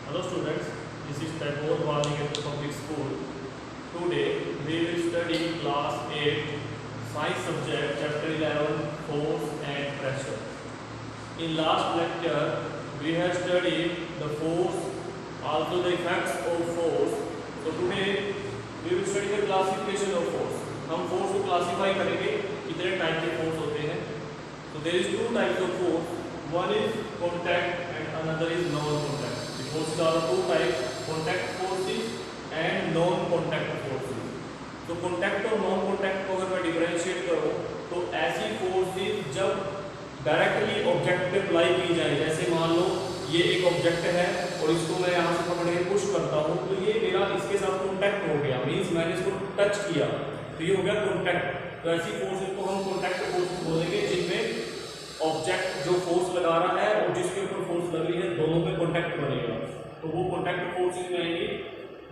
Hello students, this is Tagore Balagir Public School. Today we will study class 8 science subject chapter 11 force and pressure. In last lecture we have studied the force, also the effects of force. So today we will study the classification of force. हम force को classify करेंगे कितने type के force होते हैं. So there is two types of force. One is contact and another is non-contact. The forces are two types: contact forces and non-contact forces. तो contact और non-contact को अगर मैं differentiate करूँ तो ऐसी forces जब डायरेक्टली ऑब्जेक्ट पे अप्लाई की जाए, जैसे मान लो ये एक ऑब्जेक्ट है और इसको मैं यहाँ से पकड़ के पुश करता हूँ तो ये मेरा इसके साथ कॉन्टैक्ट हो गया, मीन्स मैंने इसको टच किया तो ये हो गया कॉन्टैक्ट. तो ऐसी फोर्सेस को हम कॉन्टैक्ट फोर्स बोलेंगे जिनमें ऑब्जेक्ट जो फोर्स लगा रहा है और जिसके ऊपर फोर्स लग रही है दोनों में कॉन्टैक्ट बनेगा, तो वो कॉन्टैक्ट फोर्सेस में आएंगी.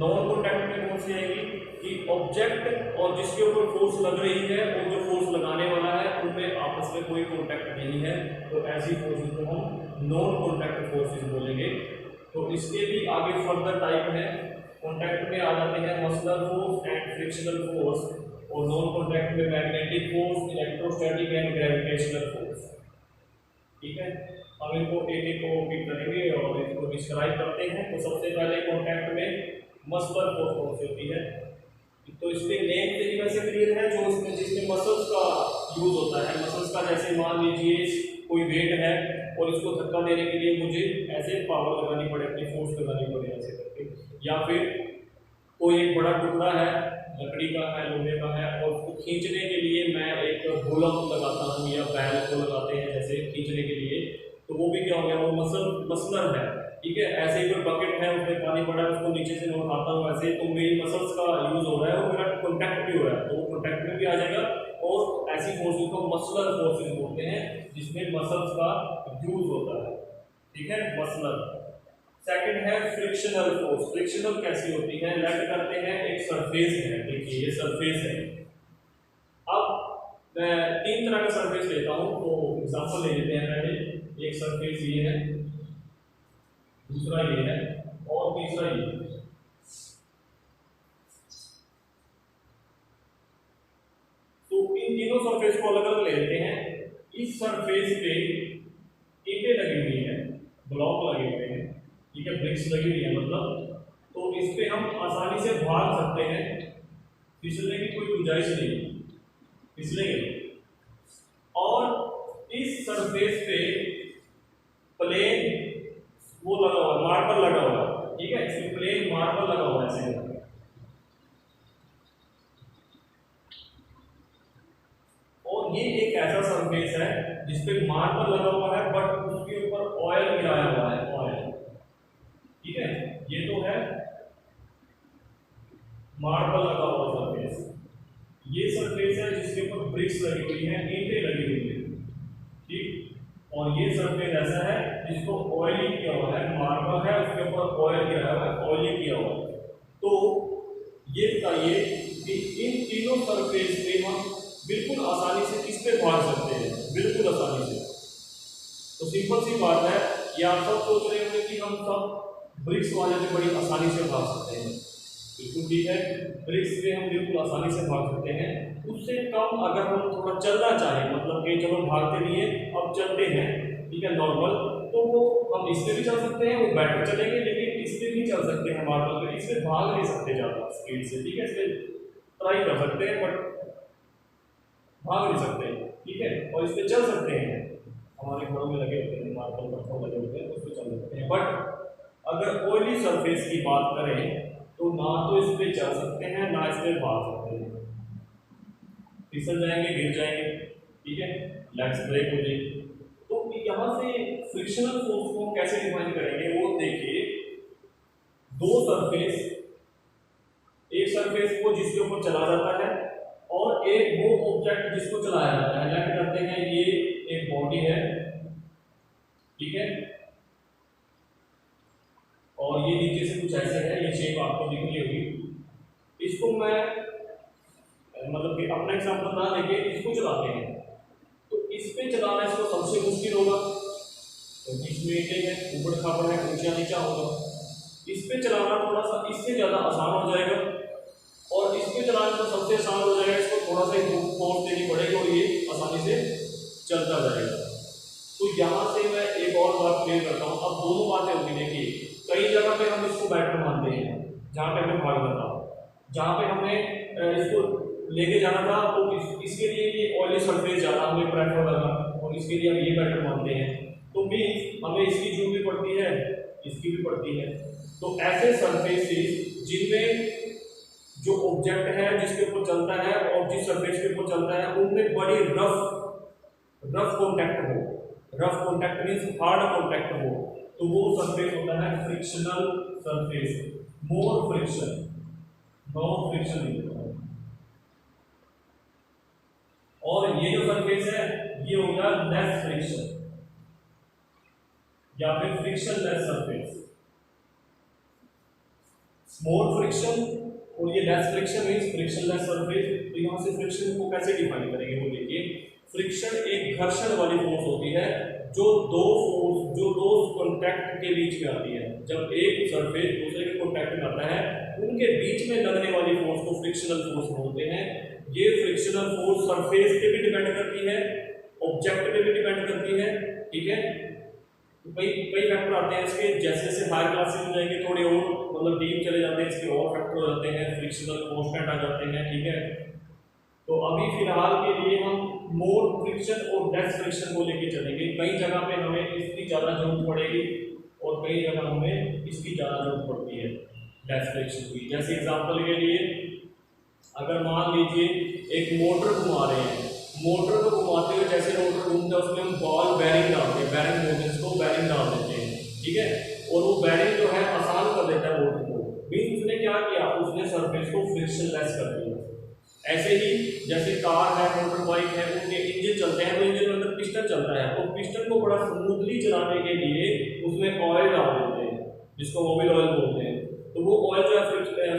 नॉन कॉन्टैक्ट में कौन सी आएगी कि ऑब्जेक्ट और जिसके ऊपर फोर्स लग रही है और जो फोर्स लगाने वाला है उनमें आपस में कोई कॉन्टैक्ट नहीं है, तो ऐसी फोर्सेस को हम नॉन कॉन्टैक्ट फोर्सेस बोलेंगे. तो इसके भी आगे फर्दर टाइप है. कॉन्टैक्ट में आ जाते हैं muscular force and frictional force, और नॉन कॉन्टैक्ट में magnetic force, electrostatic and gravitational force. ठीक है, हम इनको एक एक को पिक करेंगे और इसको डिस्क्राइब करते हैं. तो सबसे पहले कॉन्टैक्ट में मस्कुलर फोर्स कौन सी होती है, तो इसके नेम से ही वैसे क्लियर है, जो इसमें जिसमें मसल्स का यूज होता है. मसल्स का जैसे मान लीजिए कोई वेट है और इसको धक्का देने के लिए मुझे ऐसे पावर लगानी पड़े, अपनी फोर्स लगानी पड़े ऐसे करके, या फिर कोई एक बड़ा टुकड़ा है लकड़ी का है, लोहे का है, और उसको खींचने के लिए मैं एक गोलक लगाता हूँ या बैल को लगाते हैं जैसे खींचने के लिए, तो वो भी क्या हो गया, वो मसलर है. ठीक है, ऐसे ही कोई बकेट है उसमें पानी पड़ा है उसको नीचे से मैं उठाता हूँ ऐसे, तो मेरी मसल्स का यूज हो रहा है और मेरा कॉन्टैक्ट भी हो रहा है, तो वो कॉन्टैक्ट में भी आ जाएगा. और ऐसी फोर्सेस को मसलर फोर्सेस बोलते हैं जिसमें मसल्स का यूज होता है. ठीक है, मसलर. सेकंड है फ्रिक्शनल फोर्स. फ्रिक्शनल कैसी होती है, लेट करते हैं एक सरफेस है, देखिए ये सरफेस है. अब मैं तीन तरह का सरफेस लेता हूँ, तो एग्जांपल ले लेते हैं. पहले एक सरफेस ये है, दूसरा ये है और तीसरा ये है. तो इन तीनों सरफेस को अलग अलग ले लेते हैं. इस सरफेस पे ईंटें लगी हुई है, ब्लॉक लगे हुए हैं, ठीक है, ब्रिक्स लगी हुई है मतलब, तो इस पे हम आसानी से भाग सकते हैं, फिसलने की कोई गुंजाइश नहीं, फिसलेंगे. और इस सरफेस पे प्लेन वो लगा हुआ, मार्बल लगा हुआ है. ठीक है, इसमें प्लेन मार्बल लगा हुआ है ऐसे. और ये एक ऐसा सरफेस है जिसपे मार्बल लगा हुआ है बट उसके ऊपर ऑयल गिराया हुआ है, ऑयल. ठीक है, ये तो है मार्बल लगा हुआ सरफेस. ये सरफेस है जिसके ऊपर ब्रिक्स लगी हुई है, ईंटें लगी हुई है. ठीक, और ये सरफेस ऐसा है जिसको ऑयली किया हुआ है, मार्बल है उसके ऊपर ऑयल गिराया हुआ है, ऑयली किया हुआ है. तो ये बताइए कि इन तीनों सरफेस पे हम बिल्कुल आसानी से किस पे भाग सकते हैं, बिल्कुल आसानी से. तो सिंपल सी बात है, ये आप सब सोच रहे होंगे कि हम सब ब्रिक्स वाले पे बड़ी आसानी से भाग सकते हैं. बिल्कुल ठीक है, ब्रिक्स पे हम बिल्कुल आसानी से भाग सकते हैं. उससे कम अगर हम थोड़ा चलना चाहें, मतलब कि चलो भागते नहीं है अब चलते हैं, ठीक है, नॉर्मल, तो वो हम इस पे भी चल सकते हैं, वो बेटर चलेंगे, लेकिन इस पे भी चल सकते हैं मार्बल पे. इस पे भाग नहीं सकते ज़्यादा स्पीड से. ठीक है, इस पे ट्राई कर सकते हैं बट भाग नहीं सकते. ठीक है, और इस पे चल सकते हैं, हमारे घरों में लगे होते हैं मार्बल पत्थर लगे होते हैं, उस पर चल सकते हैं. बट अगर ऑयली सरफेस की बात करें तो ना तो इस पे चल सकते हैं ना इस पे भाग सकते हैं, फिसल जाएंगे, गिर जाएंगे. ठीक है, लेग्स ब्रेक हो जाएंगे. तो यहाँ से फ्रिक्शनल फोर्स को कैसे डिफाइन करेंगे वो देखिए. दो सरफेस, एक सरफेस को जिसके ऊपर चला जाता है और एक वो ऑब्जेक्ट जिसको चलाया जाता है. लेट करते हैं ये एक बॉडी है, ठीक है, और ये नीचे से कुछ ऐसे है, ये शेप आपको दिख रही होगी. इसको मैं मतलब कि अपना एग्जांपल ना लेके इसको चलाते हैं, तो इस पे चलाना इसको सबसे मुश्किल होगा, तो इसमें ईंटें हैं, ऊबड़ खाबड़ है, ऊंचा नीचा होगा. इस पे चलाना थोड़ा सा इससे ज़्यादा आसान हो जाएगा, और इस पे चलाना तो सबसे आसान हो जाएगा, इसको थोड़ा सा फोर्स देनी पड़ेगी और ये आसानी से चलता जाएगा। तो यहाँ से मैं एक और बात क्लियर करता हूँ। अब दोनों बातें होती, देखिए कई जगह पे हम इसको बेटर मानते हैं, जहाँ पे हमें भागना था, जहाँ पे हमें इसको लेके जाना था, तो इसके लिए ये ऑयली सरफेस ज़्यादा हमें प्रेफर लगा और इसके लिए हम ये बेटर मानते हैं। तो मीन्स हमें इसकी जरूरत भी पड़ती है, इसकी भी पड़ती है। तो ऐसे सरफेसेस जिनमें जो ऑब्जेक्ट है जिसके ऊपर चलता है और जिस सरफेस के ऊपर चलता है उनमें बड़ी रफ कॉन्टैक्ट हो, rough contact means hard contact हो, तो वो सरफेस होता है frictional surface. More friction, no friction. और ये जो सरफेस है ये होगा लेस फ्रिक्शन या फिर friction less surface. More friction और ये less friction means friction less surface. तो यहां से फ्रिक्शन को कैसे डिफाइन करेंगे, वो देखिए। फ्रिक्शन एक घर्षण वाली फोर्स होती है जो दो कॉन्टैक्ट के बीच में आती है। जब एक सरफेस दूसरे के कॉन्टैक्ट में आता है उनके बीच में लगने वाली फोर्स को फ्रिक्शनल फोर्स बोलते हैं। ये फ्रिक्शनल फोर्स सरफेस पे भी डिपेंड करती है, ऑब्जेक्ट पे भी डिपेंड करती है, ठीक है। तो कई फैक्टर आते हैं इसके, जैसे जैसे हायर क्लासेस में जाएंगे थोड़े और मतलब डीप चले जाते हैं, इसके और फैक्टर हो जाते हैं, फ्रिक्शनल कांस्टेंट आ जाते हैं, ठीक है। तो अभी फिलहाल के लिए हम मोर फ्रिक्शन और लेस फ्रिक्शन को लेके चलेंगे। कई जगह पे हमें इसकी ज़्यादा जरूरत पड़ेगी और कई जगह हमें इसकी ज़्यादा जरूरत पड़ती है लेस फ्रिक्शन की। जैसे एग्जाम्पल के लिए अगर मान लीजिए एक मोटर घुमा रहे हैं, मोटर को घुमाते हुए जैसे मोटर घूमता है उसमें हम बॉल बेरिंग डालते हैं, बेरिंग बोलते हैं इसको, बेरिंग डाल देते हैं, ठीक है। और वो बेरिंग जो है आसान कर देता है मोटर को, मीन्स उसने क्या किया, उसने सरफेस को फ्रिक्शन लेस कर दिया। ऐसे ही जैसे कार है, मोटर बाइक है, उनके इंजन चलते हैं तो इंजन के अंदर पिस्टन चलता है, और पिस्टन को बड़ा स्मूथली चलाने के लिए उसमें ऑयल डाल देते हैं जिसको मोबिल ऑयल बोलते हैं। तो वो ऑयल जो है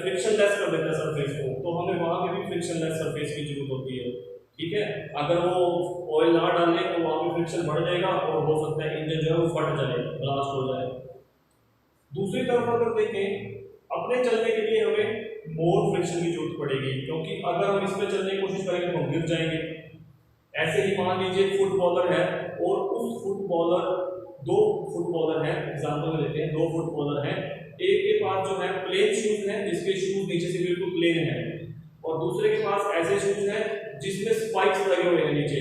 फ्रिक्शन लेस कर देता है सरफेस को, तो हमें वहाँ पे भी फ्रिक्शन लेस सरफेस की जरूरत होती है, ठीक है। अगर वो ऑयल ना डालें तो वहाँ पे फ्रिक्शन बढ़ जाएगा और हो सकता है इंजन जो है वो फट जाए, ब्लास्ट हो जाए। दूसरी तरफ अगर देखें, अपने चलने के लिए हमें मोर फ्रिक्शन की जरूरत पड़ेगी, क्योंकि अगर हम इस पर चलने की कोशिश करेंगे तो हम गिर जाएंगे। ऐसे ही मान लीजिए फुटबॉलर है और उस दो फुटबॉलर है, एग्जाम्पल लेते हैं, दो फुटबॉलर हैं, एक के पास जो है प्लेन शूज है जिसके शूज नीचे से बिल्कुल प्लेन है, और दूसरे के पास ऐसे शूज हैं जिसमें स्पाइक्स लगे हुए हैं नीचे।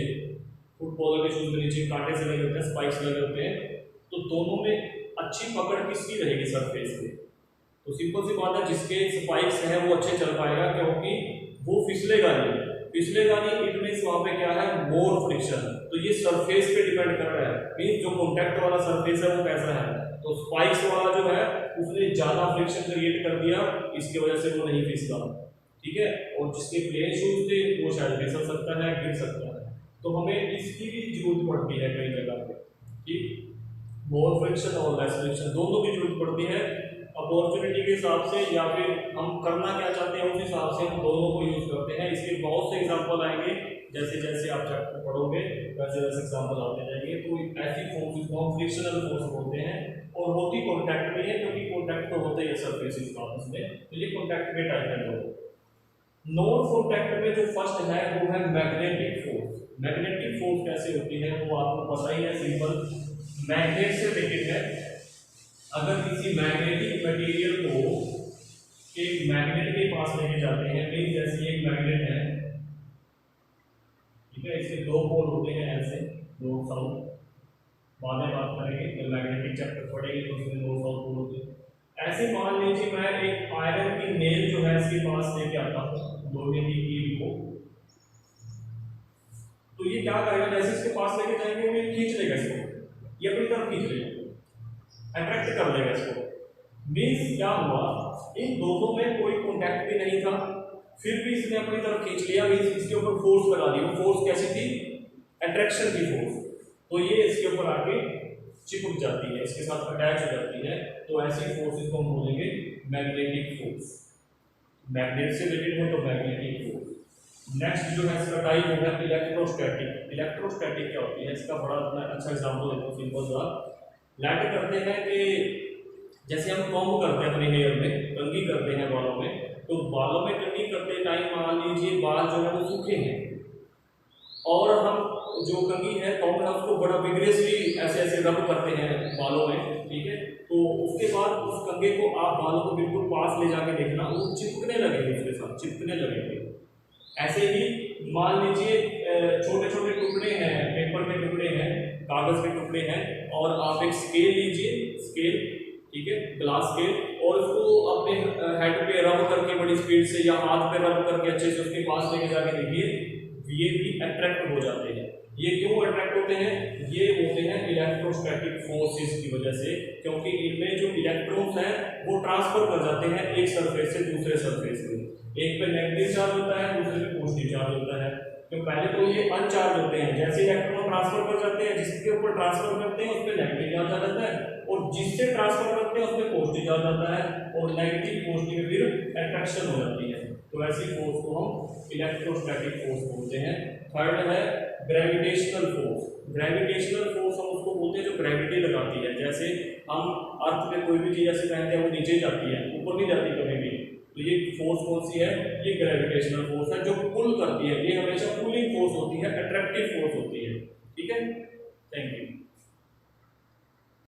फुटबॉलर के शूज में नीचे कांटे से लगे होते हैं, स्पाइक्स लगे होते हैं। तो दोनों में अच्छी पकड़ किसकी रहेगी सरफेस पे? तो सिंपल सी बात है, जिसके स्पाइक्स हैं वो अच्छे चल पाएगा, क्योंकि वो फिसलेगा नहीं। इट मींस वहाँ पे क्या है, मोर फ्रिक्शन। तो ये सरफेस पे डिपेंड कर रहा है, मींस जो कॉन्टैक्ट वाला सरफेस है वो कैसा है। तो स्पाइक्स वाला जो है उसने ज्यादा फ्रिक्शन क्रिएट कर दिया, इसकी वजह से वो नहीं फिसला, ठीक है। और जिसके प्लेन शूज थे वो शायद फिसल सकता है, गिर सकता है। तो हमें इसकी भी जरूरत पड़ती है कई जगह पे, ठीक। मोर फ्रिक्शन और लेस फ्रिक्शन दोनों की जरूरत पड़ती है अपॉर्चुनिटी के हिसाब से, या फिर हम करना क्या चाहते हैं उस हिसाब से हम दोनों को यूज करते हैं। इसके बहुत से एग्जांपल आएंगे, जैसे जैसे आप चैप्टर पढ़ोगे वैसे वैसे एग्जांपल आते जाएंगे। तो ऐसी फोर्स को हम फ्रिक्शनल फोर्स बोलते हैं, और होती कॉन्टैक्ट में है, क्योंकि कॉन्टैक्ट तो होता ही है सरफेसेस का आपस में। तो ये कॉन्टैक्ट के टाइप है। नॉन कॉन्टैक्ट में जो फर्स्ट है वो है मैग्नेटिक फोर्स। मैग्नेटिक फोर्स कैसे होती है वो आपको पता ही है, सिंपल मैग्नेट से रिलेटेड है। अगर किसी मैग्नेटिक मटेरियल को एक मैग्नेट के पास लेके जाते हैं, मीन जैसे एक मैग्नेट है, ठीक है, इसके दो पोल होते हैं ऐसे, नॉर्थ साउथ, बाद में बात करेंगे जब मैग्नेटिक चैप्टर पढ़ेंगे तो उसमें नॉर्थ साउथ पोल होते हैं। ऐसे मान लीजिए मैं एक आयरन की नेल जो है इसके पास लेके आता हूँ, लोहे की कील को, तो ये क्या करेगा, जैसे इसके पास लेके जाएंगे वो ये खींच लेगा इसको, ये अपनी तरफ खींच लेगा, अट्रैक्ट कर लेगा इसको। मीन्स क्या हुआ, इन दोनों में कोई कॉन्टैक्ट भी नहीं था, फिर भी इसने अपनी तरफ खींच लिया, मीन्स इसके ऊपर फोर्स लगा दी। वो फोर्स कैसी थी, अट्रैक्शन की फोर्स। तो ये इसके ऊपर आके चिपक जाती है, इसके साथ अटैच हो जाती है। तो ऐसी फोर्सेस को हम बोलेंगे मैग्नेटिक फोर्स। मैग्नेट से रिलेटेड हो तो मैग्नेटिक फोर्स। नेक्स्ट जो है इसका टाइप होगा इलेक्ट्रोस्टैटिक। इलेक्ट्रोस्टैटिक क्या होती है, इसका बड़ा अच्छा एग्जाम्पल देता हूँ, सिंपल सा। लेट करते हैं कि जैसे हम कॉम्ब करते हैं अपने हेयर में, कंघी करते हैं बालों में, तो बालों में कंघी करते टाइम मान लीजिए बाल जो है वो सूखे हैं और हम जो कंघी है कॉम्ब है उसको बड़ा विग्रेसली ऐसे ऐसे रब करते हैं बालों में, ठीक है। तो उसके बाद उस कंघे को आप बालों को बिल्कुल पास ले जाके देखना, वो चिपकने लगेंगे, उसके साथ चिपकने लगेंगे। ऐसे ही मान लीजिए छोटे छोटे टुकड़े हैं, पेपर के टुकड़े हैं, कागज के टुकड़े हैं, और आप एक स्केल लीजिए, स्केल, ठीक है, ग्लास स्केल, और उसको अपने हेड पे रब करके बड़ी स्पीड से या हाथ पे रब करके अच्छे से उसके पास लेके जाके देखिए, ये भी अट्रैक्ट हो जाते हैं। ये क्यों अट्रैक्ट होते हैं? ये होते हैं इलेक्ट्रोस्टैटिक फोर्सेस की वजह से, क्योंकि इनमें जो इलेक्ट्रॉन्स हैं वो ट्रांसफर कर जाते हैं एक सरफेस से दूसरे सरफेस में। एक पे नेगेटिव चार्ज होता है, दूसरे पे पॉजिटिव चार्ज होता है। तो पहले तो ये अनचार्ज होते हैं, जैसे इलेक्ट्रॉन ट्रांसफर कर जाते हैं, जिसके ऊपर ट्रांसफर करते हैं उस पर नेगेटिव चार्ज आ जाता है, और जिससे ट्रांसफर करते हैं उस पर पॉजिटिव चार्ज आता है, और नेगेटिव पॉजिटिव फिर अट्रैक्शन हो जाती है। तो ऐसी फोर्स को हम इलेक्ट्रोस्टैटिक फोर्स बोलते हैं। थर्ड है ग्रेविटेशनल फोर्स। ग्रेविटेशनल फोर्स हम उसको बोलते हैं जो ग्रेविटी लगाती है। जैसे हम अर्थ पे कोई भी चीज ऐसे पहनते हैं वो नीचे जाती है, ऊपर नहीं जाती कभी भी। तो ये फोर्स कौन सी है? ये ग्रेविटेशनल फोर्स है जो पुल करती है। ये हमेशा पुलिंग फोर्स होती है, अट्रैक्टिव फोर्स होती है, ठीक है। Thank you.